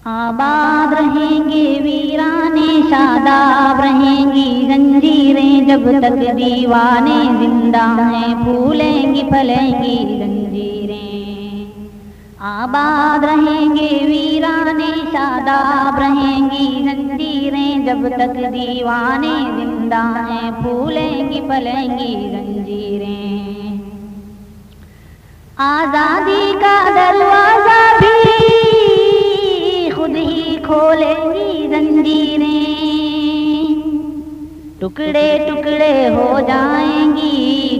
आबाद रहेंगे वीराने, शादाब रहेंगी जंजीरें, जब तक दीवाने जिंदा हैं फूलेंगी फलेंगी जंजीरें। आबाद रहेंगे वीराने, शादाब रहेंगी जंजीरें, जब तक दीवाने जिंदा हैं फूलेंगी फलेंगी जंजीरें। आजादी का दरवाजा भी खुद ही खोलेंगी जंजीरें, टुकड़े टुकड़े हो जाएंगी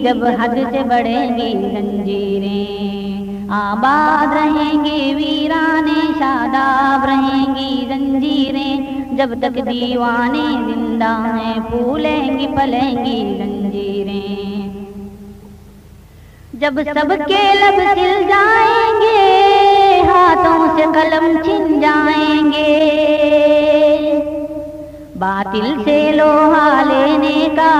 जब हद से बढ़ेंगी जंजीरें। आबाद रहेंगे वीराने, शादाब रहेंगी जंजीरें, जब तक दीवाने जिंदा हैं फूलेंगी फलेंगी जंजीरें। जब सबके लब सिल जाएंगे, हाथों से कलम छिन जाएंगे, बातिल से लोहा लेने का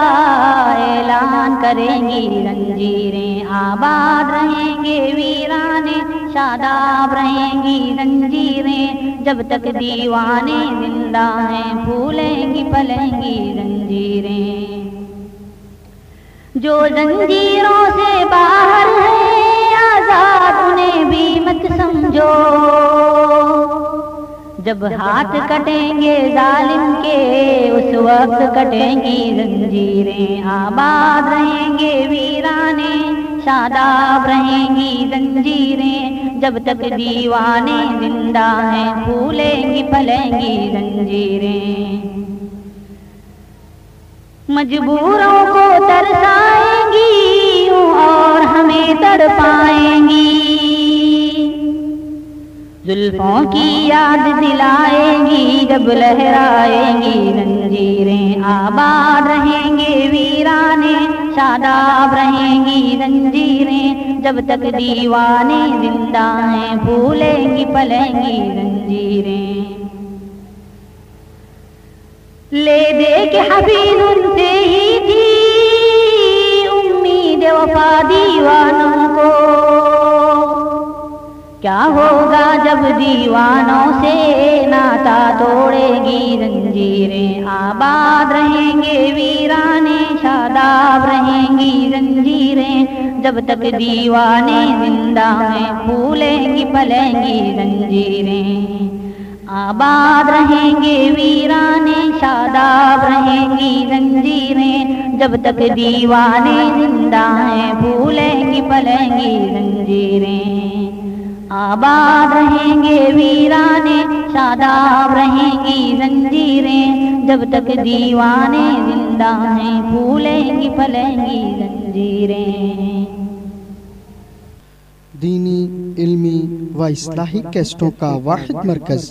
ऐलान करेंगी जंजीरें। आबाद रहेंगे वीराने, शादाब रहेंगी जंजीरें, जब तक दीवाने जिंदा हैं फूलेंगी फलेंगी जंजीरें। जो जंजीरों से बाहर है आजाद उन्हें भी मत समझो, जब हाथ कटेंगे जालिम के उस वक्त कटेंगी जंजीरें। आबाद रहेंगे वीराने, शादाब रहेंगी जंजीरें, जब तक दीवाने जिंदा हैं फूलेंगी फलेंगी जंजीरें। मजबूरों को तरसाएंगी और हमें तड़पाएंगी, जुल्फों की याद दिलाएंगी जब लहराएंगी जंजीरें। आबाद रहेंगे वीराने, शादाब रहेंगी जंजीरें, जब तक दीवाने जिंदा हैं फूलेंगी फलेंगी जंजीरें। ले दे के हबीब उनसे ही थी उम्मीद वफा दीवानों को, क्या होगा जब दीवानों से नाता तोड़ेगी जंजीरें। आबाद रहेंगे वीराने, शादाब रहेंगी जंजीरें, जब तक दीवाने जिंदा हैं फूलेंगी फलेंगी जंजीरें। आबाद रहेंगे वीराने, शादाब रहेंगी जंजीरें, जब तक दीवाने जिंदा हैं फूलेंगी फलेंगी जंजीरें। आबाद रहेंगे वीराने, शादाब रहेंगी जंजीरें, जब तक दीवाने जिंदा हैं फूलेंगी फलेंगी जंजीरें। दीनी, इल्मी व इस्लाही कैसेटों का वाहिद मरकज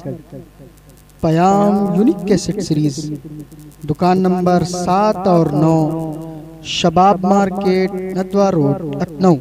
पयाम यूनिक कैसेट सीरीज, दुकान नंबर 7 और 9, शबाब मार्केट, नदवा रोड, लखनऊ।